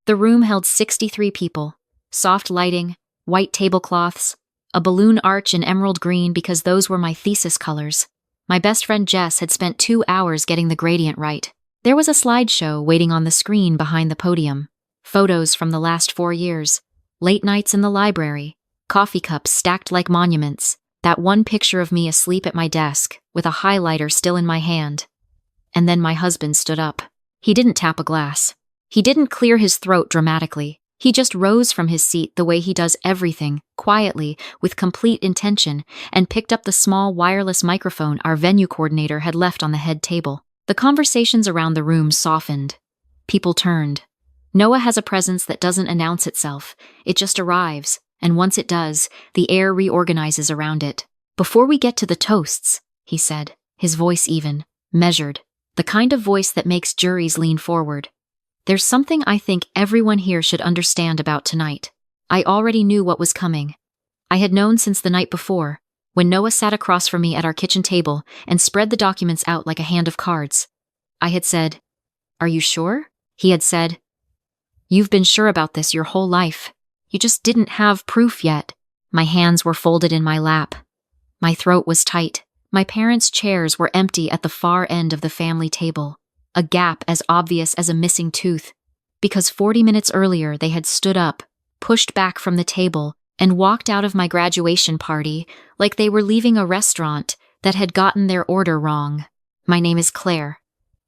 The room held 63 people. Soft lighting, white tablecloths, a balloon arch in emerald green because those were my thesis colors. My best friend Jess had spent 2 hours getting the gradient right. There was a slideshow waiting on the screen behind the podium. Photos from the last 4 years. Late nights in the library. Coffee cups stacked like monuments. That one picture of me asleep at my desk, with a highlighter still in my hand. And then my husband stood up. He didn't tap a glass. He didn't clear his throat dramatically. He just rose from his seat the way he does everything, quietly, with complete intention, and picked up the small wireless microphone our venue coordinator had left on the head table. The conversations around the room softened. People turned. Noah has a presence that doesn't announce itself. It just arrives, and once it does, the air reorganizes around it. "Before we get to the toasts," he said, his voice even, measured, the kind of voice that makes juries lean forward. "There's something I think everyone here should understand about tonight. I already knew what was coming. I had known since the night before, when Noah sat across from me at our kitchen table and spread the documents out like a hand of cards. I had said, 'Are you sure?' He had said, 'You've been sure about this your whole life. You just didn't have proof yet.' My hands were folded in my lap. My throat was tight. My parents' chairs were empty at the far end of the family table, a gap as obvious as a missing tooth, because 40 minutes earlier they had stood up, pushed back from the table, and walked out of my graduation party like they were leaving a restaurant that had gotten their order wrong. My name is Claire.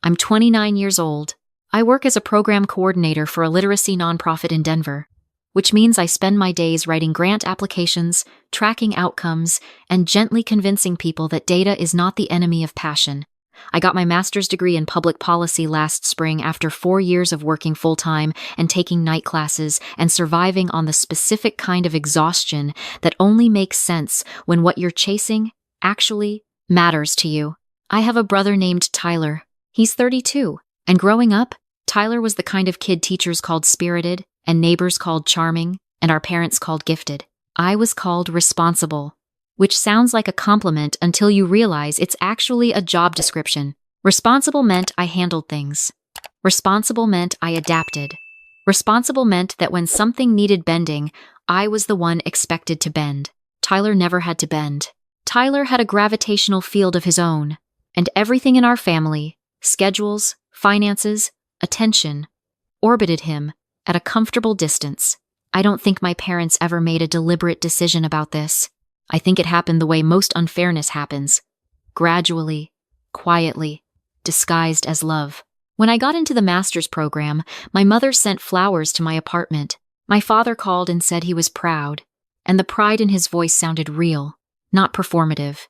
I'm 29 years old. I work as a program coordinator for a literacy nonprofit in Denver, which means I spend my days writing grant applications, tracking outcomes, and gently convincing people that data is not the enemy of passion. I got my master's degree in public policy last spring after 4 years of working full-time and taking night classes and surviving on the specific kind of exhaustion that only makes sense when what you're chasing actually matters to you. I have a brother named Tyler. He's 32, and growing up, Tyler was the kind of kid teachers called spirited, and neighbors called charming, and our parents called gifted. I was called responsible, which sounds like a compliment until you realize it's actually a job description. Responsible meant I handled things. Responsible meant I adapted. Responsible meant that when something needed bending, I was the one expected to bend. Tyler never had to bend. Tyler had a gravitational field of his own, and everything in our family, schedules, finances, attention, orbited him at a comfortable distance. I don't think my parents ever made a deliberate decision about this. I think it happened the way most unfairness happens. Gradually, quietly, disguised as love. When I got into the master's program, my mother sent flowers to my apartment. My father called and said he was proud, and the pride in his voice sounded real, not performative.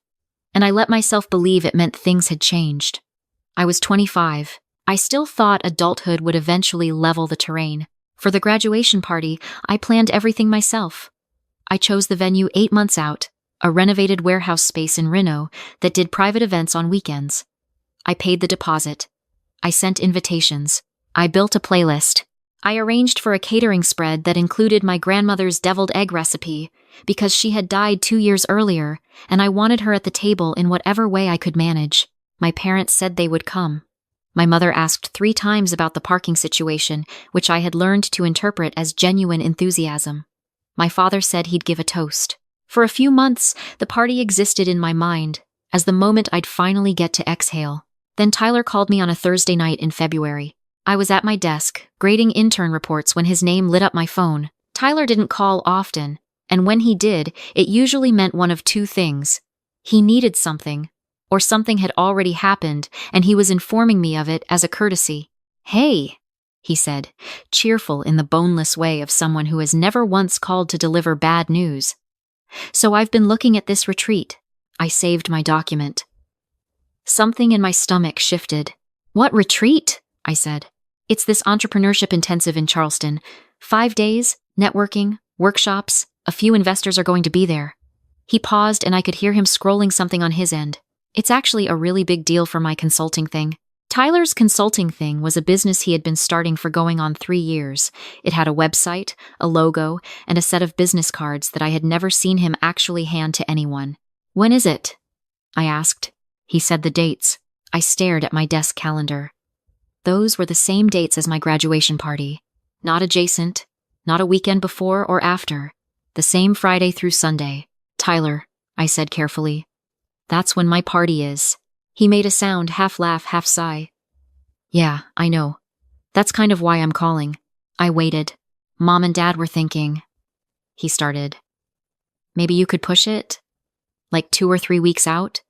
And I let myself believe it meant things had changed. I was 25. I still thought adulthood would eventually level the terrain. For the graduation party, I planned everything myself. I chose the venue 8 months out, a renovated warehouse space in Reno that did private events on weekends. I paid the deposit. I sent invitations. I built a playlist. I arranged for a catering spread that included my grandmother's deviled egg recipe because she had died 2 years earlier, and I wanted her at the table in whatever way I could manage. My parents said they would come. My mother asked 3 times about the parking situation, which I had learned to interpret as genuine enthusiasm. My father said he'd give a toast. For a few months, the party existed in my mind as the moment I'd finally get to exhale. Then Tyler called me on a Thursday night in February. I was at my desk, grading intern reports when his name lit up my phone. Tyler didn't call often, and when he did, it usually meant one of 2 things. He needed something, or something had already happened, and he was informing me of it as a courtesy. "Hey," he said, cheerful in the boneless way of someone who has never once called to deliver bad news. "So I've been looking at this retreat." I saved my document. Something in my stomach shifted. "What retreat?" I said. "It's this entrepreneurship intensive in Charleston. 5 days, networking, workshops, a few investors are going to be there." He paused and I could hear him scrolling something on his end. "It's actually a really big deal for my consulting thing." Tyler's consulting thing was a business he had been starting for going on 3 years. It had a website, a logo, and a set of business cards that I had never seen him actually hand to anyone. "When is it?" I asked. He said the dates. I stared at my desk calendar. Those were the same dates as my graduation party. Not adjacent, not a weekend before or after. The same Friday through Sunday. Tyler, I said carefully. That's when my party is. He made a sound, half laugh, half sigh. Yeah, I know. That's kind of why I'm calling. I waited. Mom and Dad were thinking. He started. Maybe you could push it? Like 2 or 3 weeks out?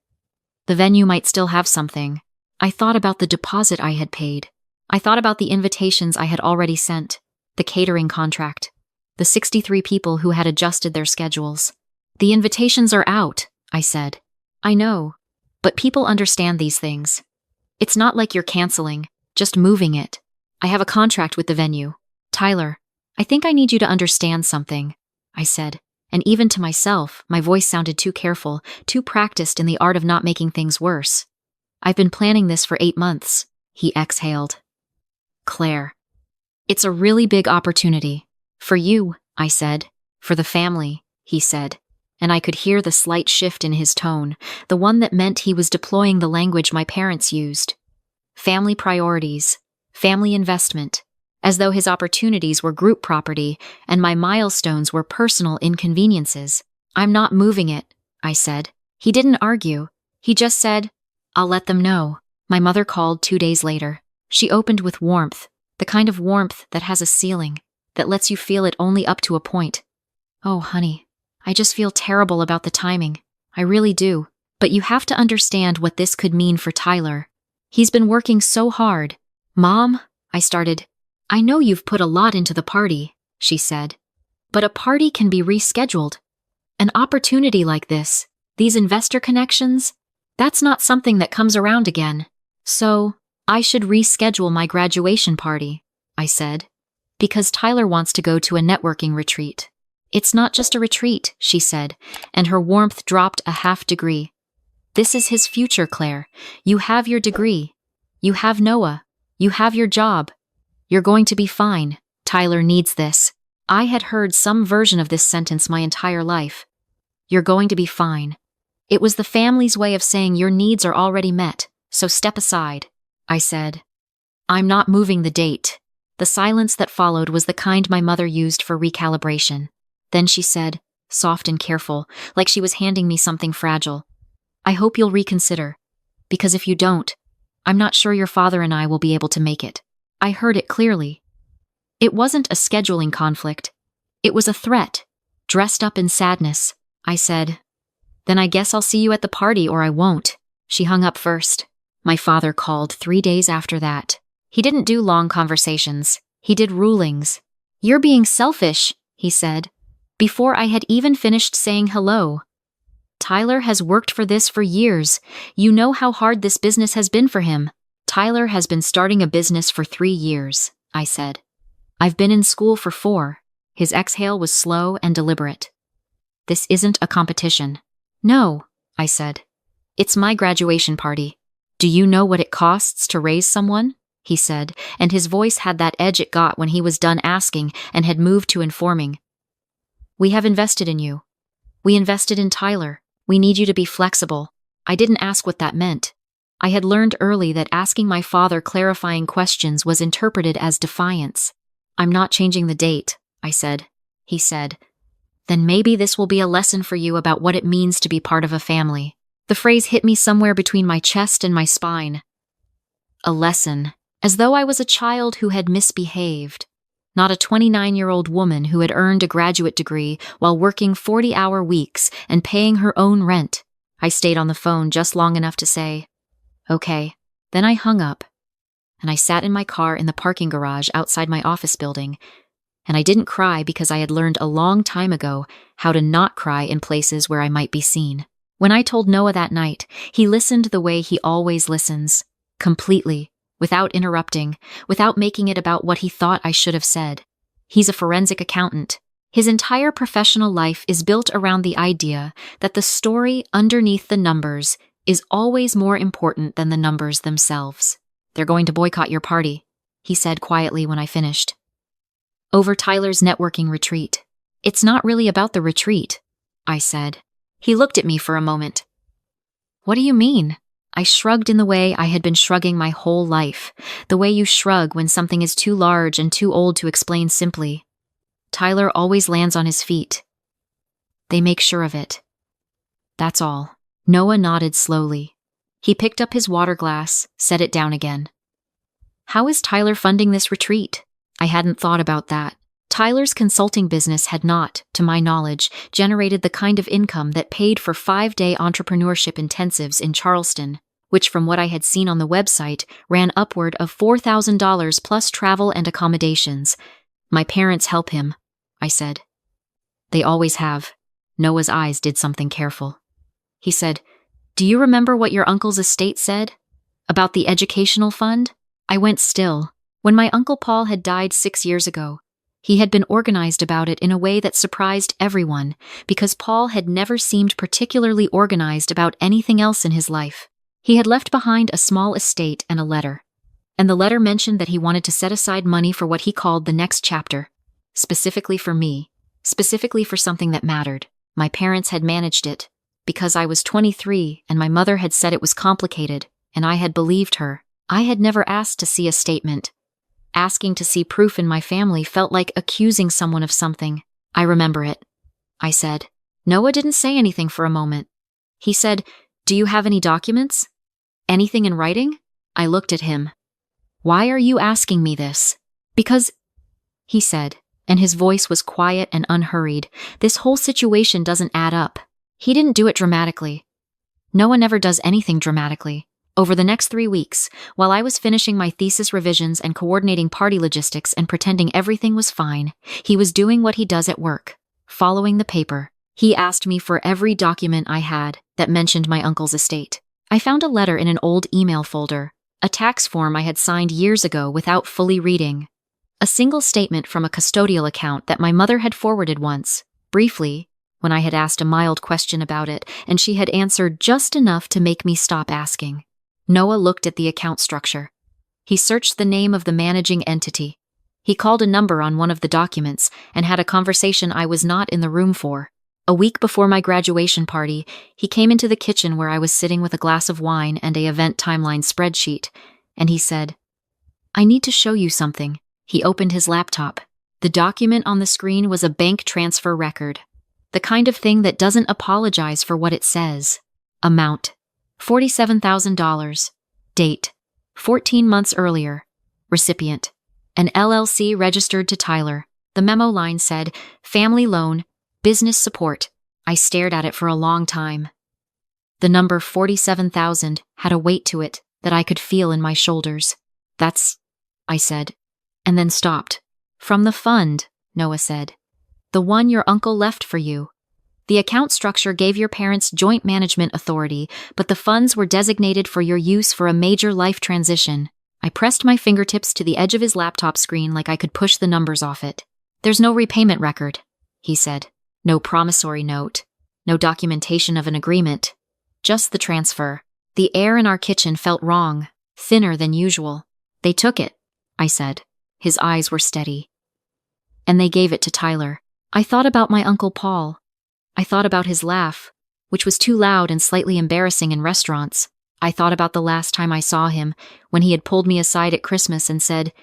The venue might still have something. I thought about the deposit I had paid. I thought about the invitations I had already sent, the catering contract, the 63 people who had adjusted their schedules. The invitations are out, I said. I know, but people understand these things. It's not like you're canceling, just moving it. I have a contract with the venue. Tyler, I think I need you to understand something, I said, and even to myself, my voice sounded too careful, too practiced in the art of not making things worse. I've been planning this for 8 months, he exhaled. Claire. It's a really big opportunity. For you, I said. For the family, he said. And I could hear the slight shift in his tone, the one that meant he was deploying the language my parents used. Family priorities, family investment, as though his opportunities were group property and my milestones were personal inconveniences. I'm not moving it, I said. He didn't argue. He just said, I'll let them know. My mother called 2 days later. She opened with warmth, the kind of warmth that has a ceiling, that lets you feel it only up to a point. Oh, honey, I just feel terrible about the timing. I really do. But you have to understand what this could mean for Tyler. He's been working so hard. Mom, I started. I know you've put a lot into the party, she said. But a party can be rescheduled. An opportunity like this, these investor connections, that's not something that comes around again. So, I should reschedule my graduation party, I said. Because Tyler wants to go to a networking retreat. It's not just a retreat, she said, and her warmth dropped a half degree. This is his future, Claire. You have your degree. You have Noah. You have your job. You're going to be fine. Tyler needs this. I had heard some version of this sentence my entire life. You're going to be fine. It was the family's way of saying your needs are already met, so step aside, I said. I'm not moving the date. The silence that followed was the kind my mother used for recalibration. Then she said, soft and careful, like she was handing me something fragile. I hope you'll reconsider. Because if you don't, I'm not sure your father and I will be able to make it. I heard it clearly. It wasn't a scheduling conflict. It was a threat, dressed up in sadness. I said, Then I guess I'll see you at the party or I won't. She hung up first. My father called 3 days after that. He didn't do long conversations. He did rulings. You're being selfish, he said, before I had even finished saying hello. Tyler has worked for this for years. You know how hard this business has been for him. Tyler has been starting a business for 3 years, I said. I've been in school for 4. His exhale was slow and deliberate. This isn't a competition. No, I said. It's my graduation party. Do you know what it costs to raise someone? He said, and his voice had that edge it got when he was done asking and had moved to informing. We have invested in you. We invested in Tyler. We need you to be flexible. I didn't ask what that meant. I had learned early that asking my father clarifying questions was interpreted as defiance. I'm not changing the date, I said. He said, Then maybe this will be a lesson for you about what it means to be part of a family. The phrase hit me somewhere between my chest and my spine. A lesson, as though I was a child who had misbehaved. Not a 29-year-old woman who had earned a graduate degree while working 40-hour weeks and paying her own rent. I stayed on the phone just long enough to say, Okay. Then I hung up, and I sat in my car in the parking garage outside my office building, and I didn't cry because I had learned a long time ago how to not cry in places where I might be seen. When I told Noah that night, he listened the way he always listens, completely, without interrupting, without making it about what he thought I should have said. He's a forensic accountant. His entire professional life is built around the idea that the story underneath the numbers is always more important than the numbers themselves. They're going to boycott your party, he said quietly when I finished. Over Tyler's networking retreat. It's not really about the retreat, I said. He looked at me for a moment. What do you mean? I shrugged in the way I had been shrugging my whole life, the way you shrug when something is too large and too old to explain simply. Tyler always lands on his feet. They make sure of it. That's all. Noah nodded slowly. He picked up his water glass, set it down again. How is Tyler funding this retreat? I hadn't thought about that. Tyler's consulting business had not, to my knowledge, generated the kind of income that paid for 5-day entrepreneurship intensives in Charleston, which from what I had seen on the website ran upward of $4,000 plus travel and accommodations. My parents help him, I said. They always have. Noah's eyes did something careful. He said, "Do you remember what your uncle's estate said? About the educational fund?" I went still. When my Uncle Paul had died 6 years ago, he had been organized about it in a way that surprised everyone, because Paul had never seemed particularly organized about anything else in his life. He had left behind a small estate and a letter. And the letter mentioned that he wanted to set aside money for what he called the next chapter. Specifically for me. Specifically for something that mattered. My parents had managed it, because I was 23 and my mother had said it was complicated, and I had believed her. I had never asked to see a statement. Asking to see proof in my family felt like accusing someone of something. I remember it, I said. Noah didn't say anything for a moment. He said, "Do you have any documents? Anything in writing?" I looked at him. "Why are you asking me this?" "Because," he said, and his voice was quiet and unhurried, "this whole situation doesn't add up." He didn't do it dramatically. Noah never does anything dramatically. Over the next 3 weeks, while I was finishing my thesis revisions and coordinating party logistics and pretending everything was fine, he was doing what he does at work, following the paper. He asked me for every document I had that mentioned my uncle's estate. I found a letter in an old email folder, a tax form I had signed years ago without fully reading, a single statement from a custodial account that my mother had forwarded once, briefly, when I had asked a mild question about it, and she had answered just enough to make me stop asking. Noah looked at the account structure. He searched the name of the managing entity. He called a number on one of the documents and had a conversation I was not in the room for. A week before my graduation party, he came into the kitchen where I was sitting with a glass of wine and a event timeline spreadsheet, and he said, "I need to show you something." He opened his laptop. The document on the screen was a bank transfer record. The kind of thing that doesn't apologize for what it says. Amount: $47,000. Date: 14 months earlier. Recipient: an LLC registered to Tyler. The memo line said, "Family loan, business support." I stared at it for a long time. The number 47,000 had a weight to it that I could feel in my shoulders. "That's," I said, and then stopped. "From the fund," Noah said. "The one your uncle left for you. The account structure gave your parents joint management authority, but the funds were designated for your use for a major life transition." I pressed my fingertips to the edge of his laptop screen like I could push the numbers off it. "There's no repayment record," he said. "No promissory note. No documentation of an agreement. Just the transfer." The air in our kitchen felt wrong, thinner than usual. "They took it," I said. His eyes were steady. "And they gave it to Tyler." I thought about my Uncle Paul. I thought about his laugh, which was too loud and slightly embarrassing in restaurants. I thought about the last time I saw him, when he had pulled me aside at Christmas and said,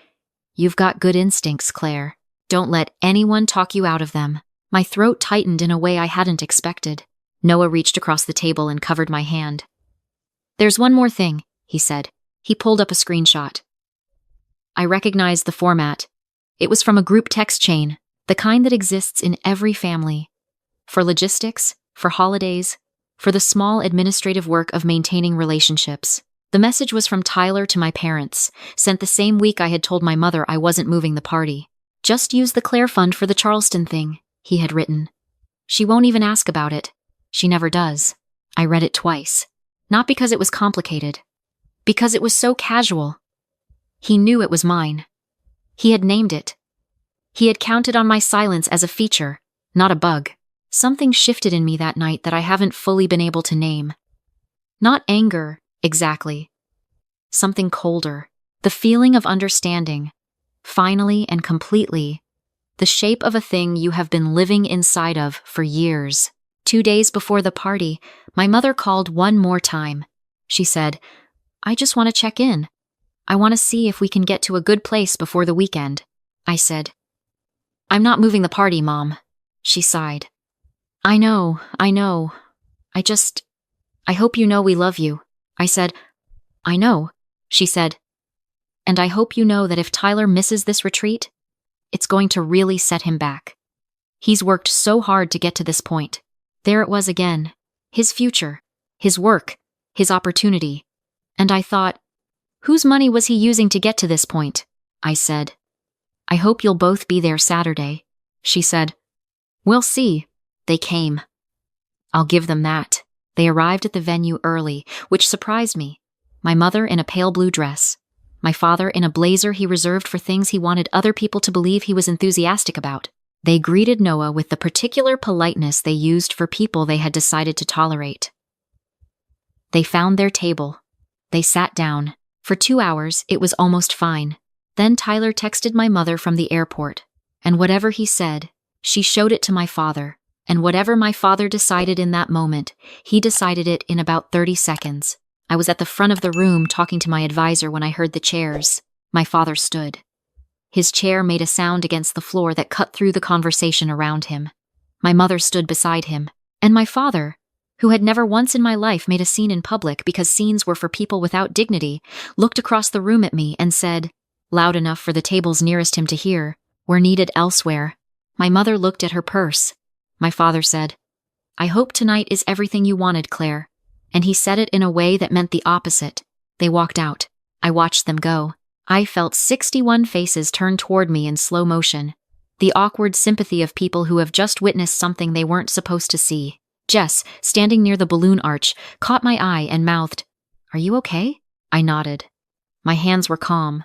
"You've got good instincts, Claire. Don't let anyone talk you out of them." My throat tightened in a way I hadn't expected. Noah reached across the table and covered my hand. "There's one more thing," he said. He pulled up a screenshot. I recognized the format. It was from a group text chain, the kind that exists in every family. For logistics, for holidays, for the small administrative work of maintaining relationships. The message was from Tyler to my parents, sent the same week I had told my mother I wasn't moving the party. "Just use the Claire Fund for the Charleston thing," he had written. "She won't even ask about it. She never does." I read it twice. Not because it was complicated. Because it was so casual. He knew it was mine. He had named it. He had counted on my silence as a feature, not a bug. Something shifted in me that night that I haven't fully been able to name. Not anger, exactly. Something colder. The feeling of understanding. Finally and completely. The shape of a thing you have been living inside of for years. 2 days before the party, my mother called one more time. she said. I just want to check in. I want to see if we can get to a good place before the weekend. I said. I'm not moving the party, Mom. She sighed. I know. I hope you know we love you. I said. I know, she said. And I hope you know that if Tyler misses this retreat, it's going to really set him back. He's worked so hard to get to this point. There it was again. His future, his work, his opportunity. And I thought, whose money was he using to get to this point? I said. I hope you'll both be there Saturday, she said. We'll see. They came. I'll give them that. They arrived at the venue early, which surprised me. My mother in a pale blue dress. My father in a blazer he reserved for things he wanted other people to believe he was enthusiastic about. They greeted Noah with the particular politeness they used for people they had decided to tolerate. They found their table. They sat down. For 2 hours, it was almost fine. Then Tyler texted my mother from the airport. And whatever he said, she showed it to my father. And whatever my father decided in that moment, he decided it in about 30 seconds. I was at the front of the room talking to my advisor when I heard the chairs. My father stood. His chair made a sound against the floor that cut through the conversation around him. My mother stood beside him. And my father, who had never once in my life made a scene in public because scenes were for people without dignity, looked across the room at me and said, loud enough for the tables nearest him to hear, "We're needed elsewhere." My mother looked at her purse. My father said, "I hope tonight is everything you wanted, Claire." And he said it in a way that meant the opposite. They walked out. I watched them go. I felt 61 faces turn toward me in slow motion. The awkward sympathy of people who have just witnessed something they weren't supposed to see. Jess, standing near the balloon arch, caught my eye and mouthed, "Are you okay?" I nodded. My hands were calm.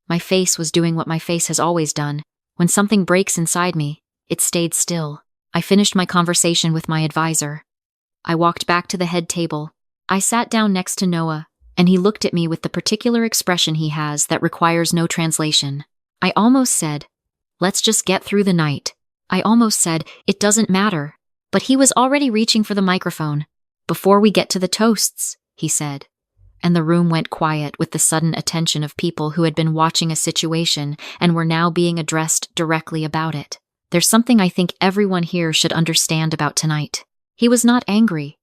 My face was doing what my face has always done. When something breaks inside me, it stayed still. I finished my conversation with my advisor. I walked back to the head table. I sat down next to Noah, and he looked at me with the particular expression he has that requires no translation. I almost said, "Let's just get through the night." I almost said, "It doesn't matter." But he was already reaching for the microphone. "Before we get to the toasts," he said. And the room went quiet with the sudden attention of people who had been watching a situation and were now being addressed directly about it. There's something I think everyone here should understand about tonight. He was not angry.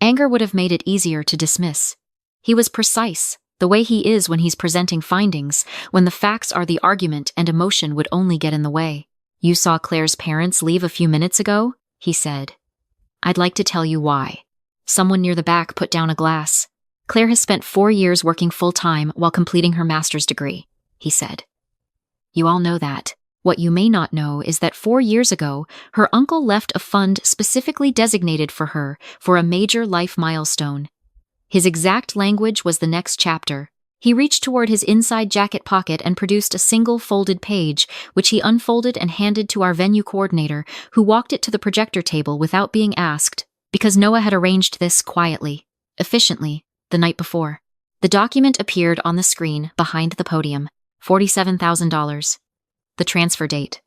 Anger would have made it easier to dismiss. He was precise, the way he is when he's presenting findings, when the facts are the argument and emotion would only get in the way. "You saw Claire's parents leave a few minutes ago?" he said. "I'd like to tell you why." Someone near the back put down a glass. "Claire has spent 4 years working full-time while completing her master's degree," he said. "You all know that. What you may not know is that 4 years ago, her uncle left a fund specifically designated for her for a major life milestone. His exact language was the next chapter. He reached toward his inside jacket pocket and produced a single folded page, which he unfolded and handed to our venue coordinator, who walked it to the projector table without being asked, because Noah had arranged this quietly, efficiently, the night before. The document appeared on the screen behind the podium. $47,000. The transfer date.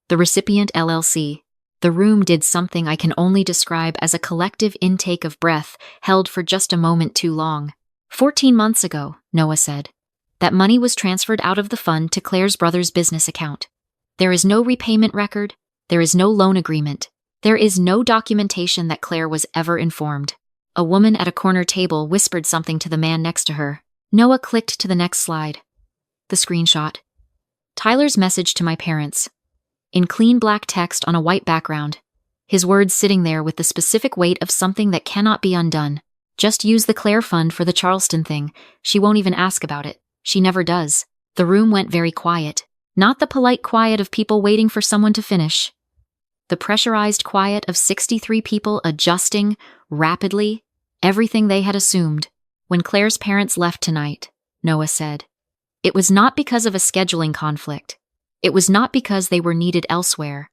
The recipient LLC. The room did something I can only describe as a collective intake of breath held for just a moment too long. 14 months ago, Noah said. That money was transferred out of the fund to Claire's brother's business account. There is no repayment record. There is no loan agreement. There is no documentation that Claire was ever informed. A woman at a corner table whispered something to the man next to her. Noah clicked to the next slide. The screenshot. Tyler's message to my parents. In clean black text on a white background. His words sitting there with the specific weight of something that cannot be undone. Just use the Claire fund for the Charleston thing. She won't even ask about it. She never does. The room went very quiet. Not the polite quiet of people waiting for someone to finish. The pressurized quiet of 63 people adjusting, rapidly, everything they had assumed. When Claire's parents left tonight, Noah said. It was not because of a scheduling conflict. It was not because they were needed elsewhere.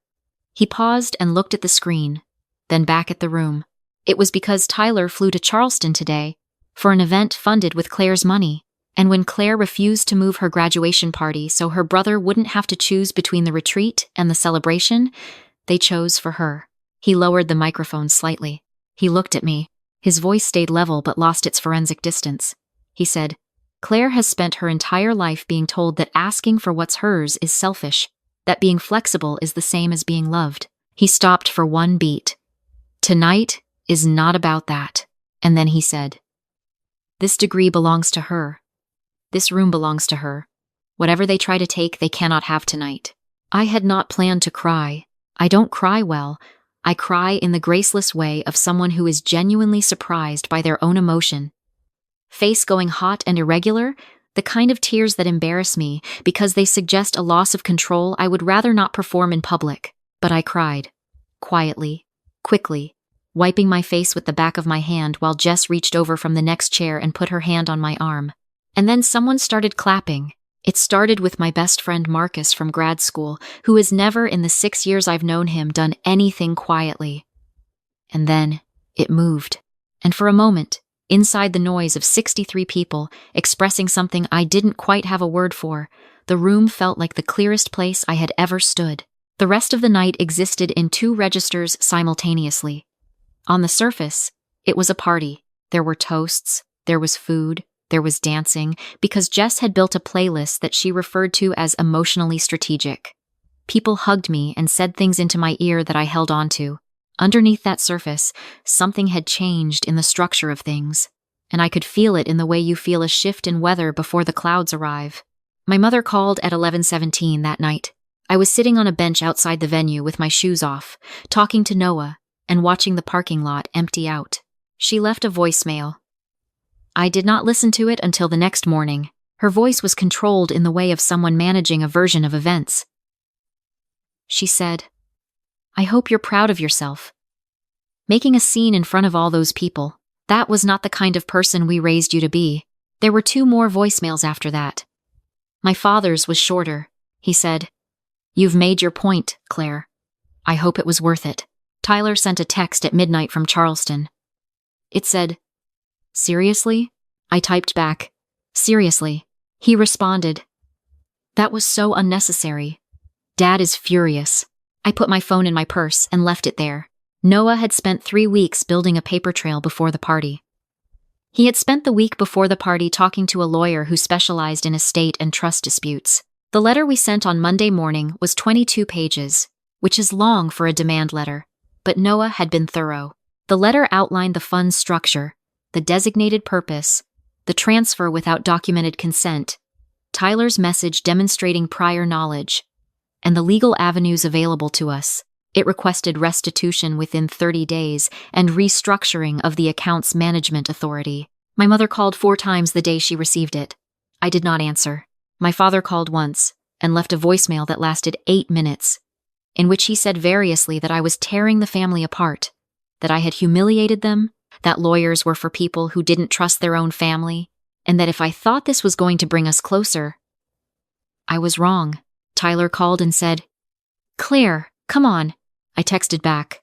He paused and looked at the screen, then back at the room. It was because Tyler flew to Charleston today for an event funded with Claire's money, and when Claire refused to move her graduation party so her brother wouldn't have to choose between the retreat and the celebration, they chose for her. He lowered the microphone slightly. He looked at me. His voice stayed level but lost its forensic distance. He said, Claire has spent her entire life being told that asking for what's hers is selfish, that being flexible is the same as being loved. He stopped for one beat. Tonight is not about that. And then he said, This degree belongs to her. This room belongs to her. Whatever they try to take, they cannot have tonight. I had not planned to cry. I don't cry well. I cry in the graceless way of someone who is genuinely surprised by their own emotion. Face going hot and irregular, the kind of tears that embarrass me because they suggest a loss of control I would rather not perform in public. But I cried. Quietly, quickly, wiping my face with the back of my hand while Jess reached over from the next chair and put her hand on my arm. And then someone started clapping. It started with my best friend Marcus from grad school, who has never in the 6 years I've known him done anything quietly. And then it moved. And for a moment, inside the noise of 63 people expressing something I didn't quite have a word for, the room felt like the clearest place I had ever stood. The rest of the night existed in 2 registers simultaneously. On the surface, it was a party. There were toasts, there was food, there was dancing, because Jess had built a playlist that she referred to as emotionally strategic. People hugged me and said things into my ear that I held on to. Underneath that surface, something had changed in the structure of things, and I could feel it in the way you feel a shift in weather before the clouds arrive. My mother called at 11:17 that night. I was sitting on a bench outside the venue with my shoes off, talking to Noah, and watching the parking lot empty out. She left a voicemail. I did not listen to it until the next morning. Her voice was controlled in the way of someone managing a version of events. She said, I hope you're proud of yourself. Making a scene in front of all those people, that was not the kind of person we raised you to be. There were 2 more voicemails after that. My father's was shorter. He said, You've made your point, Claire. I hope it was worth it. Tyler sent a text at midnight from Charleston. It said, Seriously? I typed back, Seriously. He responded, That was so unnecessary. Dad is furious. I put my phone in my purse and left it there. Noah had spent 3 weeks building a paper trail before the party. He had spent the week before the party talking to a lawyer who specialized in estate and trust disputes. The letter we sent on Monday morning was 22 pages, which is long for a demand letter, but Noah had been thorough. The letter outlined the fund's structure, the designated purpose, the transfer without documented consent, Tyler's message demonstrating prior knowledge, and the legal avenues available to us. It requested restitution within 30 days and restructuring of the account's management authority. My mother called 4 times the day she received it. I did not answer. My father called once and left a voicemail that lasted 8 minutes, in which he said variously that I was tearing the family apart, that I had humiliated them, that lawyers were for people who didn't trust their own family, and that if I thought this was going to bring us closer, I was wrong. Tyler called and said, Claire, come on. I texted back,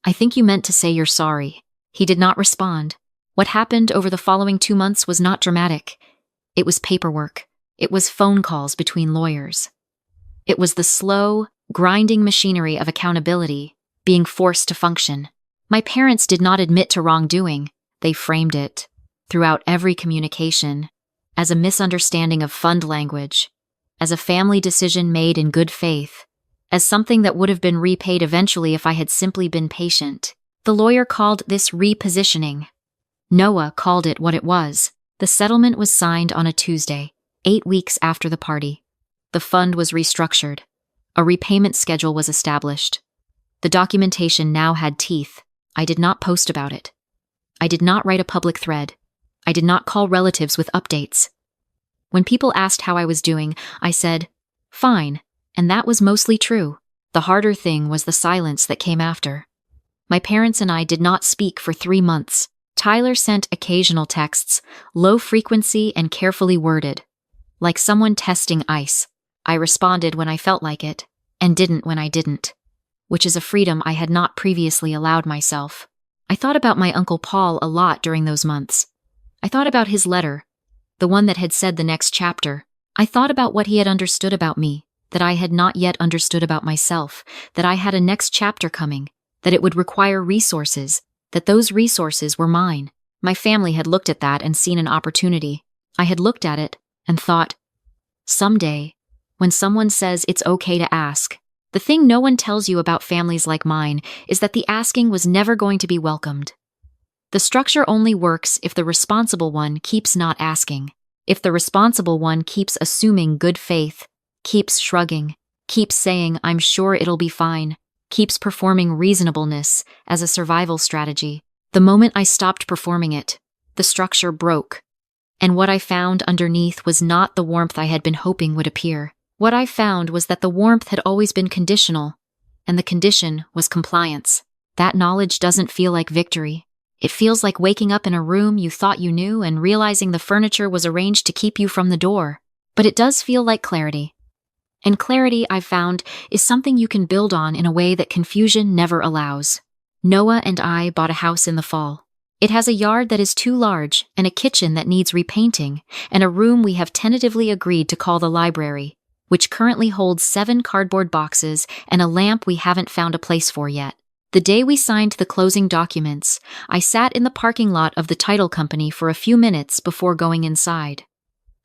I think you meant to say you're sorry. He did not respond. What happened over the following 2 months was not dramatic. It was paperwork. It was phone calls between lawyers. It was the slow, grinding machinery of accountability being forced to function. My parents did not admit to wrongdoing. They framed it, throughout every communication, as a misunderstanding of fund language, as a family decision made in good faith, as something that would have been repaid eventually if I had simply been patient. The lawyer called this repositioning. Noah called it what it was. The settlement was signed on a Tuesday, 8 weeks after the party. The fund was restructured. A repayment schedule was established. The documentation now had teeth. I did not post about it. I did not write a public thread. I did not call relatives with updates. When people asked how I was doing, I said, fine, and that was mostly true. The harder thing was the silence that came after. My parents and I did not speak for 3 months. Tyler sent occasional texts, low frequency and carefully worded, like someone testing ice. I responded when I felt like it, and didn't when I didn't, which is a freedom I had not previously allowed myself. I thought about my Uncle Paul a lot during those months. I thought about his letter, the one that had said the next chapter. I thought about what he had understood about me, that I had not yet understood about myself, that I had a next chapter coming, that it would require resources, that those resources were mine. My family had looked at that and seen an opportunity. I had looked at it and thought, someday, when someone says it's okay to ask, the thing no one tells you about families like mine is that the asking was never going to be welcomed. The structure only works if the responsible one keeps not asking. If the responsible one keeps assuming good faith, keeps shrugging, keeps saying, I'm sure it'll be fine, keeps performing reasonableness as a survival strategy. The moment I stopped performing it, the structure broke. And what I found underneath was not the warmth I had been hoping would appear. What I found was that the warmth had always been conditional, and the condition was compliance. That knowledge doesn't feel like victory. It feels like waking up in a room you thought you knew and realizing the furniture was arranged to keep you from the door. But it does feel like clarity. And clarity, I've found, is something you can build on in a way that confusion never allows. Noah and I bought a house in the fall. It has a yard that is too large, and a kitchen that needs repainting, and a room we have tentatively agreed to call the library, which currently holds 7 cardboard boxes and a lamp we haven't found a place for yet. The day we signed the closing documents, I sat in the parking lot of the title company for a few minutes before going inside.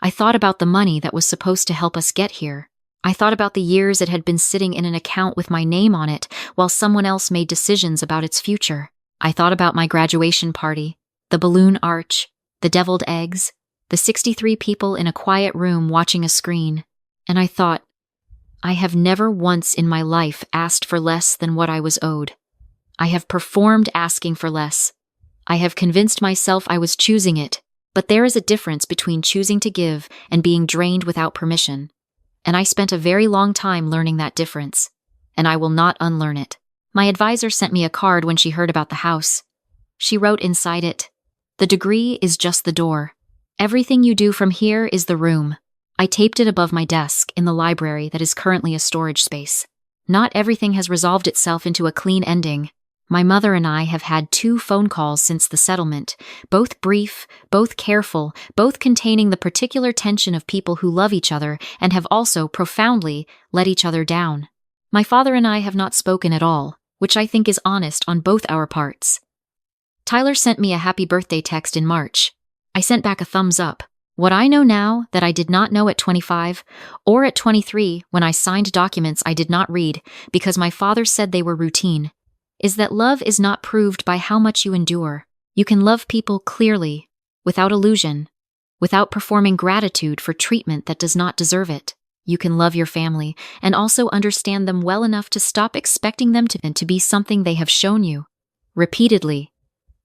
I thought about the money that was supposed to help us get here. I thought about the years it had been sitting in an account with my name on it while someone else made decisions about its future. I thought about my graduation party, the balloon arch, the deviled eggs, the 63 people in a quiet room watching a screen, and I thought, I have never once in my life asked for less than what I was owed. I have performed asking for less. I have convinced myself I was choosing it, but there is a difference between choosing to give and being drained without permission. And I spent a very long time learning that difference, and I will not unlearn it. My advisor sent me a card when she heard about the house. She wrote inside it, "The degree is just the door. Everything you do from here is the room." I taped it above my desk in the library that is currently a storage space. Not everything has resolved itself into a clean ending. My mother and I have had 2 phone calls since the settlement, both brief, both careful, both containing the particular tension of people who love each other and have also profoundly let each other down. My father and I have not spoken at all, which I think is honest on both our parts. Tyler sent me a happy birthday text in March. I sent back a thumbs up. What I know now that I did not know at 25 or at 23 when I signed documents I did not read because my father said they were routine, is that love is not proved by how much you endure. You can love people clearly, without illusion, without performing gratitude for treatment that does not deserve it. You can love your family and also understand them well enough to stop expecting them to be something they have shown you. Repeatedly,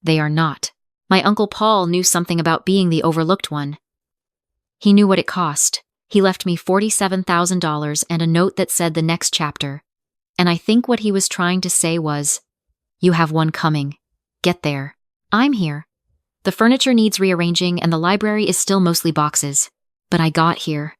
they are not. My Uncle Paul knew something about being the overlooked one. He knew what it cost. He left me $47,000 and a note that said the next chapter. And I think what he was trying to say was, you have one coming. Get there. I'm here. The furniture needs rearranging and the library is still mostly boxes. But I got here.